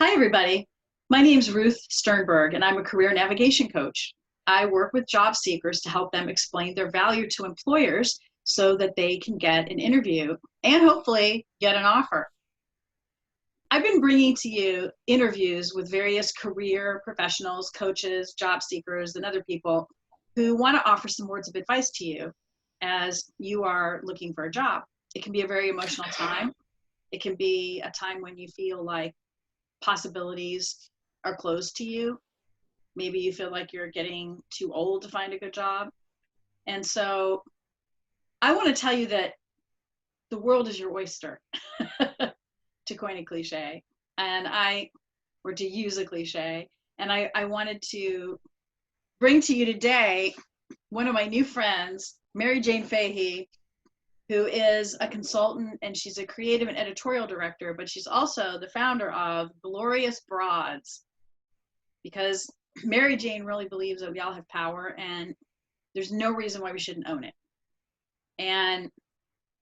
Hi, everybody. My name's Ruth Sternberg, and I'm a career navigation coach. I work with job seekers to help them explain their value to employers so that they can get an interview and hopefully get an offer. I've been bringing to you interviews with various career professionals, coaches, job seekers, and other people who want to offer some words of advice to you as you are looking for a job. It can be a very emotional time. It can be a time when you feel like possibilities are closed to you. Maybe you feel like you're getting too old to find a good job. And so I want to tell you that the world is your oyster, to coin a cliche, or to use a cliche. And I wanted to bring to you today one of my new friends, Maryjane Fahey, who is a consultant, and she's a creative and editorial director, but she's also the founder of Glorious Broads, because Maryjane really believes that we all have power and there's no reason why we shouldn't own it. And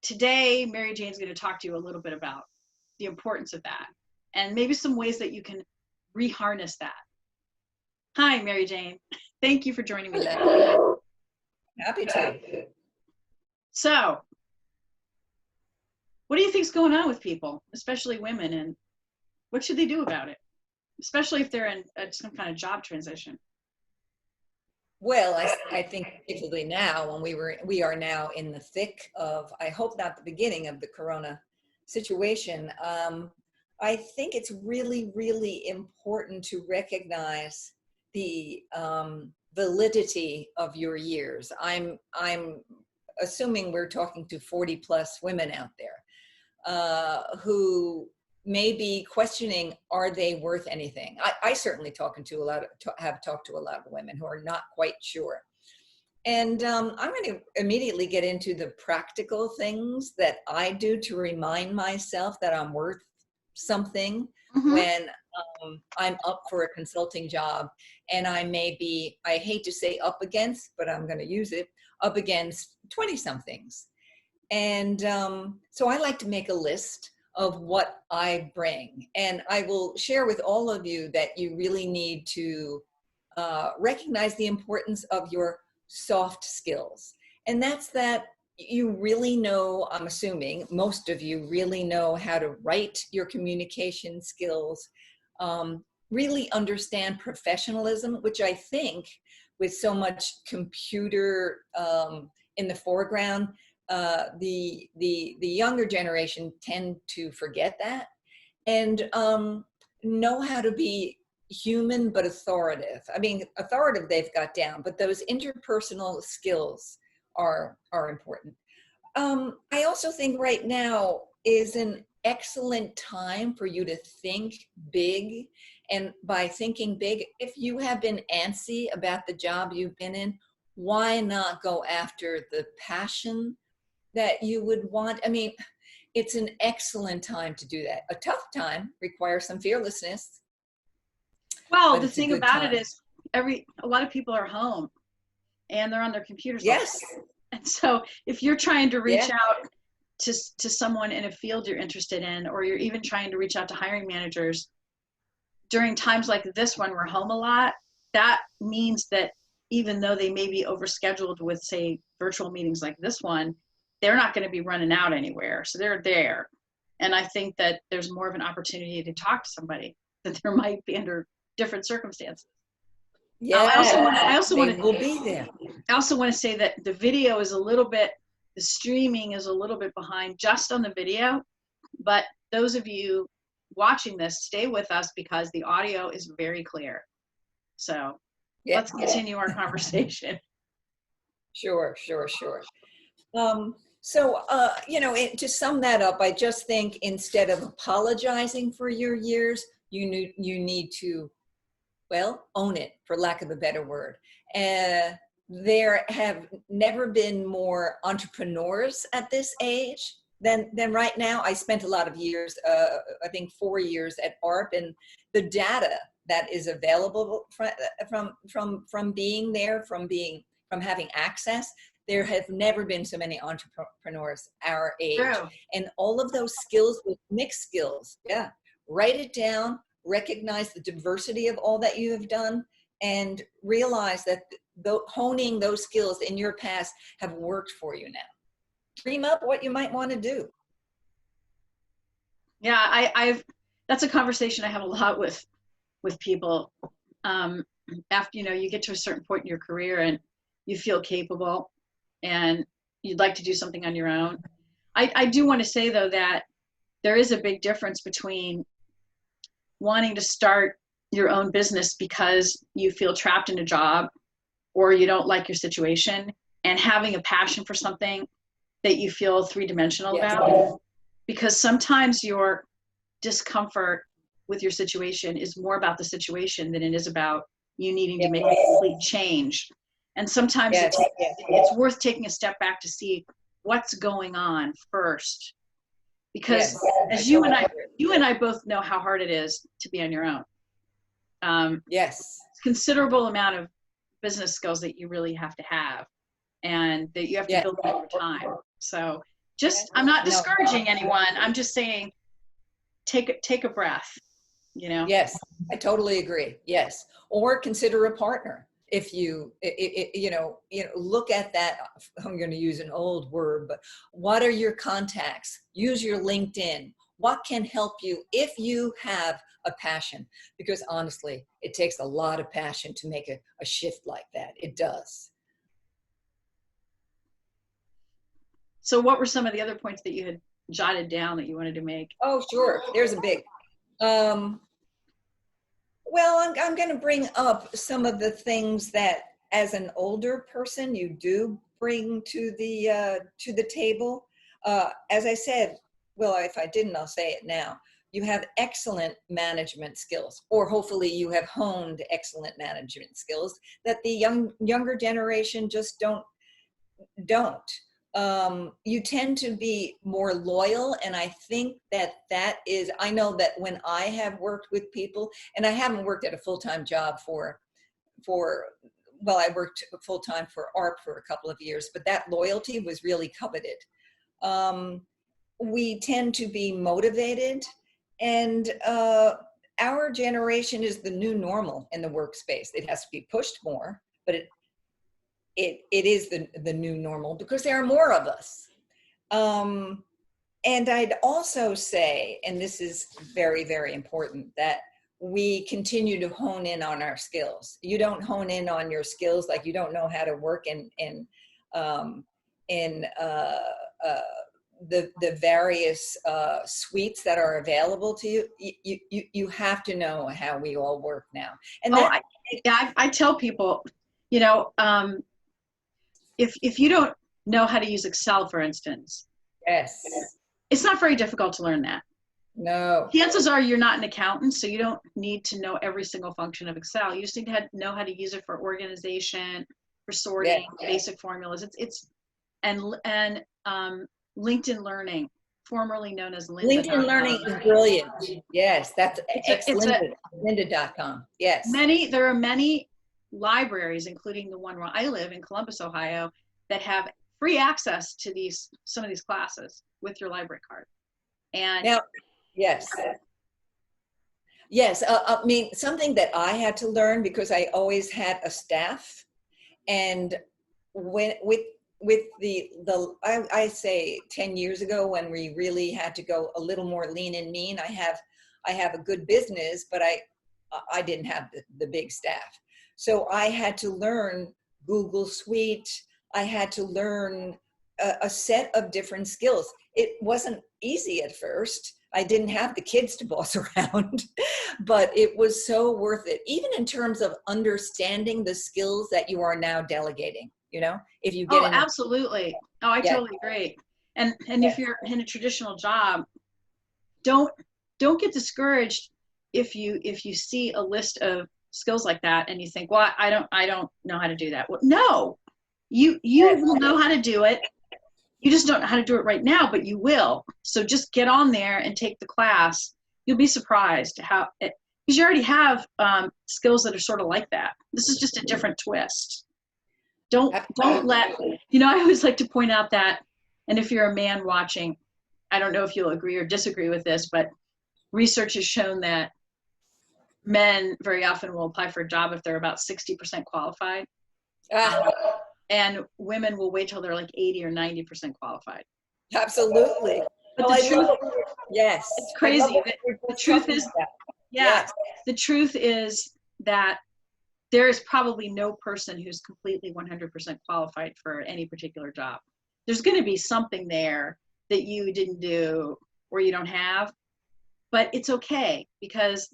today, Maryjane's going to talk to you a little bit about the importance of that and maybe some ways that you can reharness that. Hi, Maryjane. Thank you for joining me today. Happy to. So, what do you think's going on with people, especially women, and what should they do about it, especially if they're in some kind of job transition? Well, I think particularly now when we are now in the thick of, I hope not the beginning of the Corona situation. I think it's really, really important to recognize the validity of your years. I'm assuming we're talking to 40 plus women out there who may be questioning, are they worth anything? I certainly have talked to a lot of women who are not quite sure. And I'm going to immediately get into the practical things that I do to remind myself that I'm worth something when I'm up for a consulting job, and I may be, I hate to say up against, but I'm going to use it, up against 20-somethings. And so I like to make a list of what I bring. And I will share with all of you that you really need to recognize the importance of your soft skills. And that's that you really know, I'm assuming most of you really know how to write your communication skills, really understand professionalism, which I think with so much computer in the foreground, the younger generation tend to forget that, and know how to be human but authoritative. I mean, authoritative they've got down, but those interpersonal skills are important. I also think right now is an excellent time for you to think big. And by thinking big, if you have been antsy about the job you've been in, why not go after the passion that you would want? I mean, it's an excellent time to do that. A tough time requires some fearlessness. Well, the thing about it is a lot of people are home and they're on their computers. Yes. And so if you're trying to reach out to someone in a field you're interested in, or you're even trying to reach out to hiring managers during times like this when we're home a lot, that means that even though they may be overscheduled with, say, virtual meetings like this one, they're not going to be running out anywhere. So they're there. And I think that there's more of an opportunity to talk to somebody that there might be under different circumstances. Yeah, I also want to say that the video is the streaming is a little bit behind just on the video, but those of you watching this, stay with us because the audio is very clear. So let's continue our conversation. Sure. To sum that up, I just think instead of apologizing for your years, you need to, well, own it, for lack of a better word. There have never been more entrepreneurs at this age than right now. I spent a lot of years, I think 4 years at ARP, and the data that is available from being there, from having access, there have never been so many entrepreneurs our age. True. And all of those skills, with mixed skills, write it down, recognize the diversity of all that you have done, and realize that honing those skills in your past have worked for you now. Dream up what you might want to do. Yeah, that's a conversation I have a lot with people. After, you get to a certain point in your career and you feel capable and you'd like to do something on your own. I do want to say, though, that there is a big difference between wanting to start your own business because you feel trapped in a job or you don't like your situation, and having a passion for something that you feel three-dimensional about. Because sometimes your discomfort with your situation is more about the situation than it is about you needing to make a complete change. And sometimes it's worth taking a step back to see what's going on first. Because as you and I both know how hard it is to be on your own. Considerable amount of business skills that you really have to have, and that you have to build over time. So I'm not discouraging anyone. I'm just saying, take a breath, Yes, I totally agree. Yes. Or consider a partner. If you look at that, I'm going to use an old word, but what are your contacts? Use your LinkedIn. What can help you if you have a passion? Because honestly, it takes a lot of passion to make a shift like that. It does. So what were some of the other points that you had jotted down that you wanted to make? Oh, sure. There's a big, well, I'm going to bring up some of the things that as an older person, you do bring to the table. As I said, well, if I didn't, I'll say it now. You have excellent management skills, or hopefully you have honed excellent management skills that the younger generation just don't. You tend to be more loyal, and I think that is, I know that when I have worked with people, and I haven't worked at a full-time job well, I worked full-time for ARP for a couple of years, but that loyalty was really coveted. We tend to be motivated, and our generation is the new normal in the workspace. It has to be pushed more, but it is the new normal because there are more of us. And I'd also say, and this is very, very important, that we continue to hone in on our skills. You don't hone in on your skills like you don't know how to work in the various suites that are available to you. You have to know how we all work now. And I tell people, if you don't know how to use Excel, for instance, it's not very difficult to learn that. No. Chances are you're not an accountant, so you don't need to know every single function of Excel. You just need to know how to use it for organization, for sorting, basic formulas. And LinkedIn Learning, formerly known as Lynda. LinkedIn Learning is brilliant. Yes, that's Lynda.com. Yes. There are many libraries, including the one where I live in Columbus, Ohio, that have free access to some of these classes with your library card. And now, yes. I mean, something that I had to learn, because I always had a staff, and with I say 10 years ago, when we really had to go a little more lean and mean, I have a good business, but I didn't have the big staff. So I had to learn Google Suite. I had to learn a set of different skills. It wasn't easy at first. I didn't have the kids to boss around, but it was so worth it, even in terms of understanding the skills that you are now delegating. If you get absolutely. Oh, I totally agree. And if you're in a traditional job, don't get discouraged if you see a list of skills like that and you think, well, I don't know how to do that. Well, no, you will know how to do it. You just don't know how to do it right now, but you will. So just get on there and take the class. You'll be surprised because you already have skills that are sort of like that. This is just a different twist. Don't let, I always like to point out that, and if you're a man watching, I don't know if you'll agree or disagree with this, but research has shown that men very often will apply for a job if they're about 60% qualified. Ah, And women will wait till they're like 80 or 90% qualified. absolutely. But Oh, the I truth, love yes. it's I love crazy. what we were The just truth talking is, about. yeah, Yes. the truth is that there is probably no person who's completely 100% qualified for any particular job. There's going to be something there that you didn't do or you don't have, but it's okay, because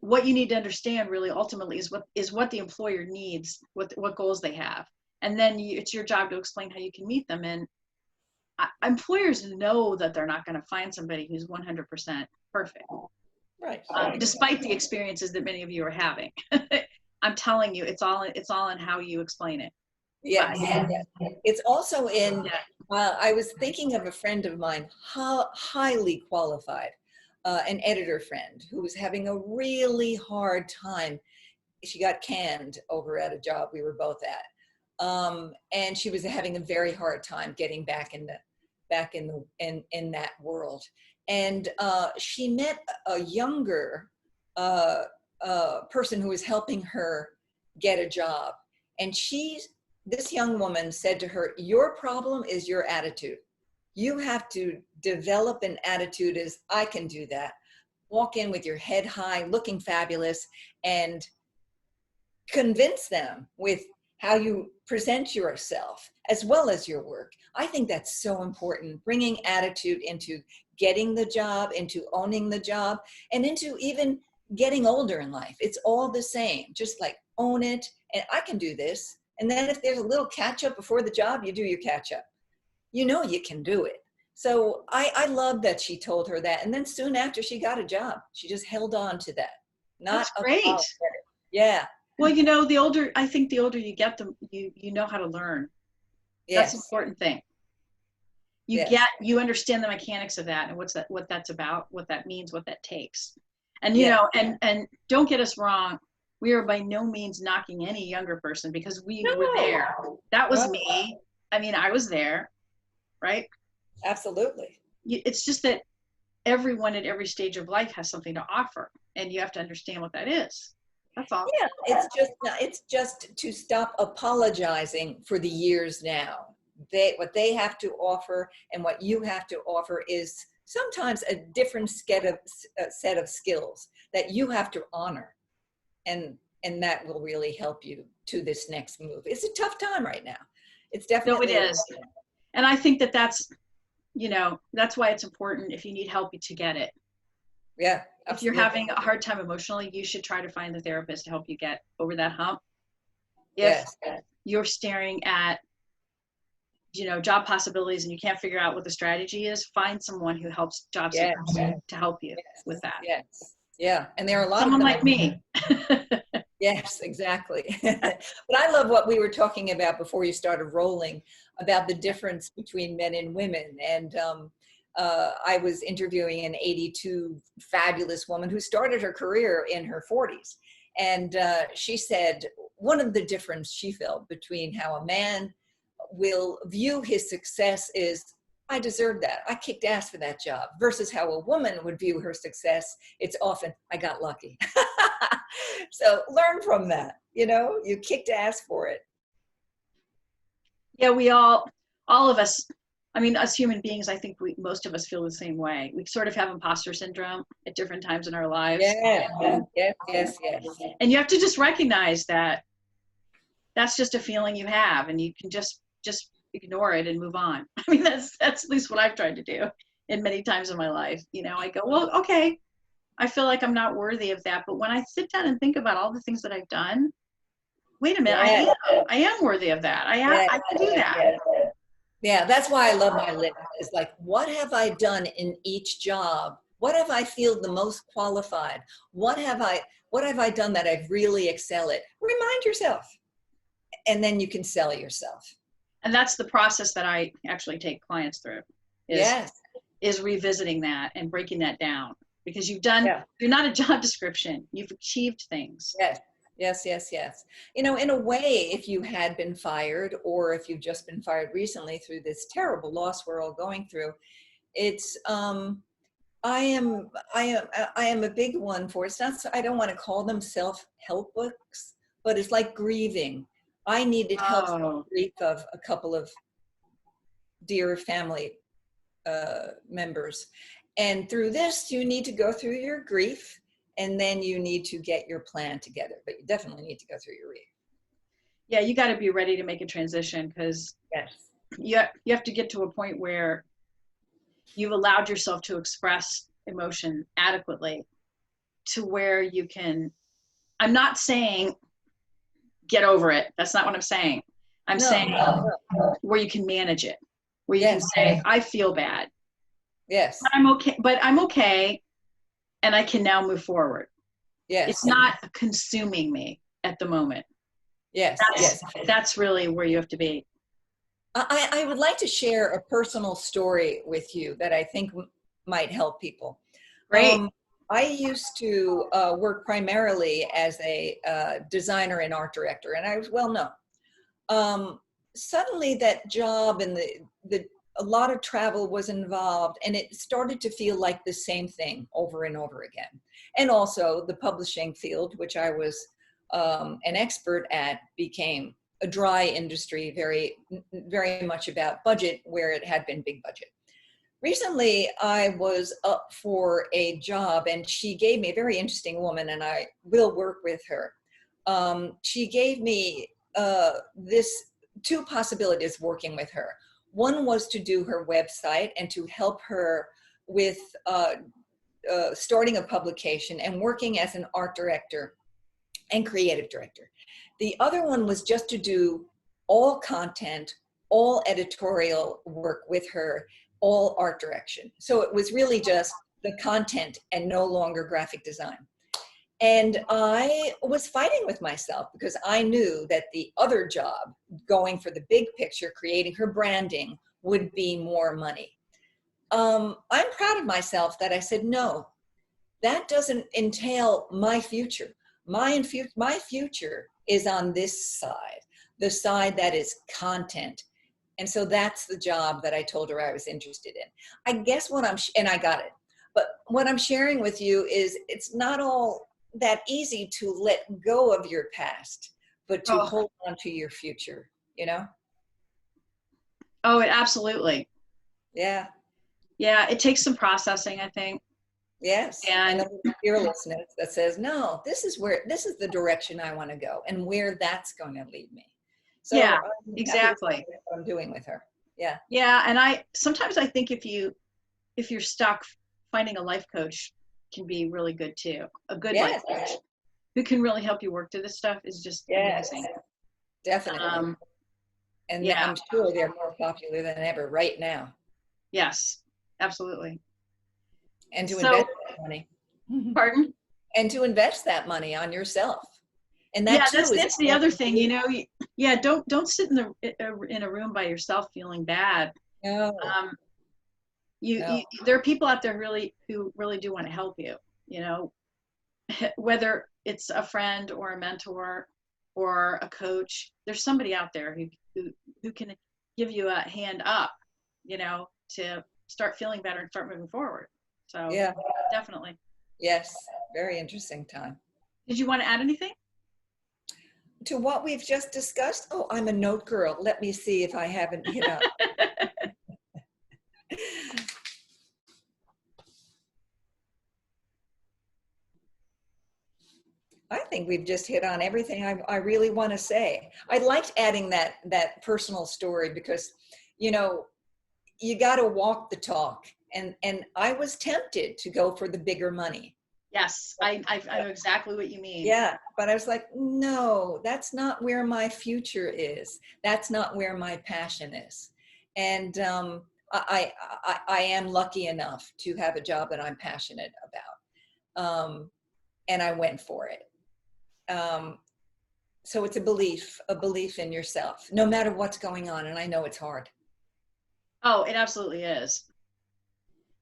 what you need to understand really ultimately is what the employer needs, what goals they have, and then it's your job to explain how you can meet them. And employers know that they're not going to find somebody who's 100% perfect, Right. despite the experiences that many of you are having. I'm telling you, it's all in how you explain it. Yes. But, It's also in, yeah. I was thinking of a friend of mine, highly qualified, an editor friend who was having a really hard time. She got canned over at a job we were both at. And she was having a very hard time getting back in that world. And she met a younger person who was helping her get a job. And this young woman said to her, "Your problem is your attitude. You have to develop an attitude as I can do that. Walk in with your head high, looking fabulous, and convince them with how you present yourself as well as your work." I think that's so important, bringing attitude into getting the job, into owning the job, and into even getting older in life. It's all the same. Just like own it, and I can do this. And then if there's a little catch up before the job, you do your catch up. You know you can do it. So I love that she told her that. And then soon after she got a job, she just held on to that. That's great. Yeah. Well, I think the older you get, you know how to learn. Yes. That's the important thing. Yes. You understand the mechanics of that and what that's about, what that means, what that takes. And and don't get us wrong, we are by no means knocking any younger person, because we were there. That was me. I mean, I was there, right? Absolutely. It's just that everyone at every stage of life has something to offer, and you have to understand what that is. That's all. Yeah, it's just to stop apologizing for the years now. What they have to offer and what you have to offer is sometimes a different set of skills that you have to honor, and that will really help you to this next move. It's a tough time right now. It's definitely. No, it is. And I think that's why it's important, if you need help, to get it. Yeah. Absolutely. If you're having a hard time emotionally, you should try to find the therapist to help you get over that hump. If you're staring at job possibilities and you can't figure out what the strategy is, find someone who helps job seekers to help you with that. Yes. Yeah. And there are a lot someone of like me. Yes, exactly. But I love what we were talking about before you started rolling, about the difference between men and women. And I was interviewing an 82 fabulous woman who started her career in her 40s. And she said one of the difference she felt between how a man will view his success is, I deserve that, I kicked ass for that job, versus how a woman would view her success, it's often, I got lucky. So learn from that. You kicked ass for it. Yeah, we all of us, I mean, us human beings, I think most of us feel the same way. We sort of have imposter syndrome at different times in our lives. Yeah. Yes. And you have to just recognize that that's just a feeling you have, and you can just ignore it and move on. I mean, that's at least what I've tried to do in many times in my life. I go, well, okay, I feel like I'm not worthy of that. But when I sit down and think about all the things that I've done, wait a minute, I am worthy of that. I can do that. Yeah, that's why I love my list. It's like, what have I done in each job? What have I feel the most qualified? What have I done that I really excel at? Remind yourself. And then you can sell yourself. And that's the process that I actually take clients through. Is revisiting that and breaking that down, because you're not a job description. You've achieved things. Yes. In a way, if you had been fired, or if you've just been fired recently through this terrible loss we're all going through, it's I am a big one for, it's not, I don't want to call them self-help books, but it's like grieving. I needed help with Oh, the grief of a couple of dear family members. And through this, you need to go through your grief, and then you need to get your plan together. But you definitely need to go through your grief. yeah, you got to be ready to make a transition, because Yes. you have to get to a point where you've allowed yourself to express emotion adequately, to where you can, I'm not saying get over it. That's not what I'm saying. I'm No, saying no, no. where you can manage it, where you can Yes. say, I feel bad, Yes. but I'm okay. And I can now move forward. It's Yes. not consuming me at the moment. Yes. Yes. That's really where you have to be. I would like to share a personal story with you that I think might help people. Great. I used to work primarily as a designer and art director, and I was well known. Suddenly that job and a lot of travel was involved, and it started to feel like the same thing over and over again. And also the publishing field, which I was an expert at, became a dry industry, very, very much about budget where it had been big budget. Recently, I was up for a job, and she gave me, a very interesting woman, and I will work with her. She gave me this two possibilities working with her. One was to do her website and to help her with starting a publication and working as an art director and creative director. The other one was just to do all content, all editorial work with her, all art direction. So it was really just the content and no longer graphic design. And I was fighting with myself because I knew that the other job, going for the big picture, creating her branding, would be more money. I'm proud of myself that I said, no, that doesn't entail my future. My future is on this side, the side that is content. And so that's the job that I told her I was interested in. I guess and I got it. But what I'm sharing with you is it's not all that easy to let go of your past, but to hold on to your future, you know? Oh, it absolutely. Yeah. Yeah, it takes some processing, I think. Yes. And a little fearlessness that says, no, this is the direction I want to go and where that's going to lead me. So yeah, exactly. What I'm doing with her. Yeah. Yeah. And sometimes I think if you're stuck, finding a life coach can be really good too. A good life coach who can really help you work through this stuff is just amazing. Definitely. And yeah. I'm sure they're more popular than ever right now. Yes, absolutely. And to invest that money. Pardon? And to invest that money on yourself. And that that's the other thing, you know. Yeah, don't sit in a room by yourself feeling bad. No. There are people out there who really do want to help you, you know, whether it's a friend or a mentor or a coach. There's somebody out there who can give you a hand up, you know, to start feeling better and start moving forward. So yeah, definitely. Yes, very interesting time. Did you want to add anything to what we've just discussed? Oh, I'm a note girl. Let me see if I haven't hit up. I think we've just hit on everything I really want to say. I liked adding that personal story because, you know, you got to walk the talk. And I was tempted to go for the bigger money. Yes, I know exactly what you mean. Yeah, but I was like, no, that's not where my future is. That's not where my passion is. And I am lucky enough to have a job that I'm passionate about. And I went for it. So it's a belief in yourself, no matter what's going on. And I know it's hard. Oh, it absolutely is.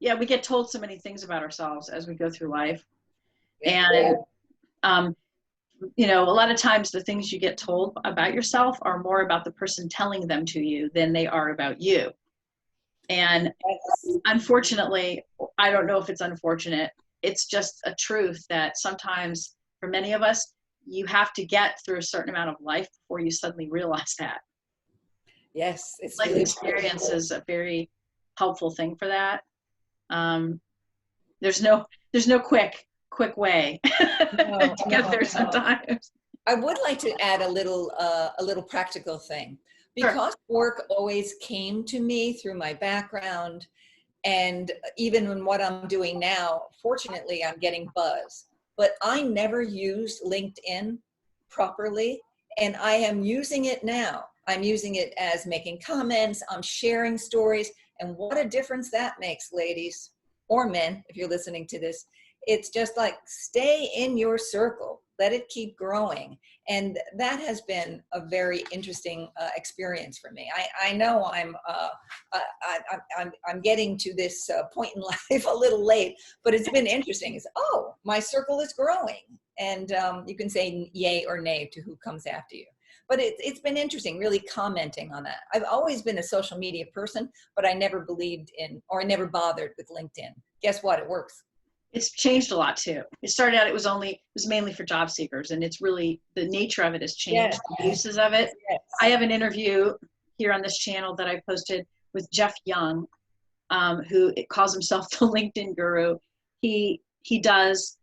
Yeah, we get told so many things about ourselves as we go through life. Yeah. And, you know, a lot of times the things you get told about yourself are more about the person telling them to you than they are about you. And unfortunately, I don't know if it's unfortunate. It's just a truth that sometimes for many of us, you have to get through a certain amount of life before you suddenly realize that. Yes, it's Life really experience is a very helpful thing for that. There's no quick way no, to get there sometimes. I would like to add a little practical thing, Sure. because work always came to me through my background, and even in what I'm doing now, fortunately, I'm getting buzz. But I never used LinkedIn properly, and I am using it now. I'm using it as making comments, I'm sharing stories, and what a difference that makes, ladies or men, if you're listening to this. It's just like, stay in your circle, let it keep growing. And that has been a very interesting experience for me. I know I'm getting to this point in life a little late, but it's been interesting. It's, oh, my circle is growing. And you can say yay or nay to who comes after you. But it's been interesting, really commenting on that. I've always been a social media person, but I never believed in, or I never bothered with LinkedIn. Guess what? It works. It's changed a lot too. It started out, it was mainly for job seekers, and it's really, the nature of it has changed, Yes. the uses of it. Yes. I have an interview here on this channel that I posted with Jeff Young, who calls himself the LinkedIn guru. He does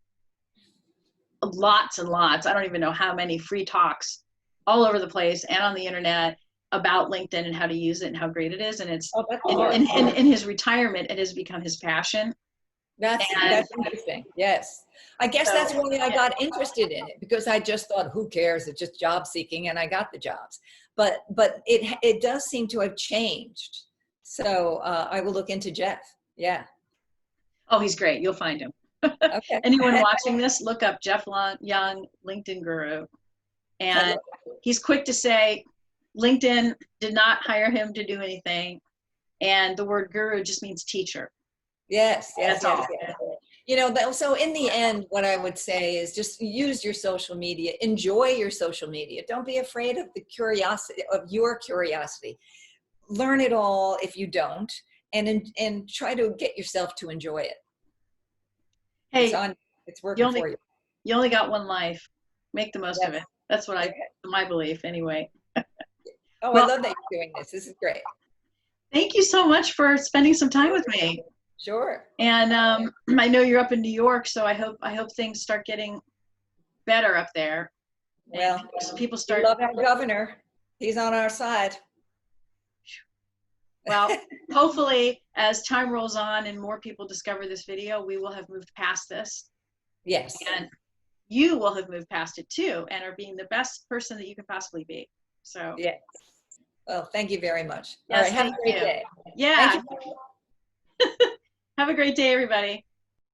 lots and lots, I don't even know how many, free talks all over the place and on the internet about LinkedIn and how to use it and how great it is. And it's in his retirement, it has become his passion. That's interesting. Yes. I guess that's why I got interested in it, because I just thought, who cares? It's just job seeking, and I got the jobs. But it does seem to have changed. So I will look into Jeff. Yeah. Oh, he's great. You'll find him. Okay. Anyone watching this, look up Jeff Young, LinkedIn guru. And he's quick to say, LinkedIn did not hire him to do anything. And the word guru just means teacher. Yes, yes, That's yes, all. yes. You know, so in the end, what I would say is just use your social media, enjoy your social media. Don't be afraid of the curiosity, of your curiosity. Learn it all if you don't, and try to get yourself to enjoy it. Hey, it's working for you. You only got one life. Make the most of it. That's what my belief anyway. Oh, well, I love that you're doing this. This is great. Thank you so much for spending some time with me. Sure. And I know you're up in New York, so I hope things start getting better up there. Well, people start. We love our governor. He's on our side. Well, hopefully, as time rolls on and more people discover this video, we will have moved past this. Yes. And you will have moved past it too, and are being the best person that you can possibly be. So. Yes. Well, thank you very much. Yes, all right. Have a great day. Yeah. Have a great day, everybody.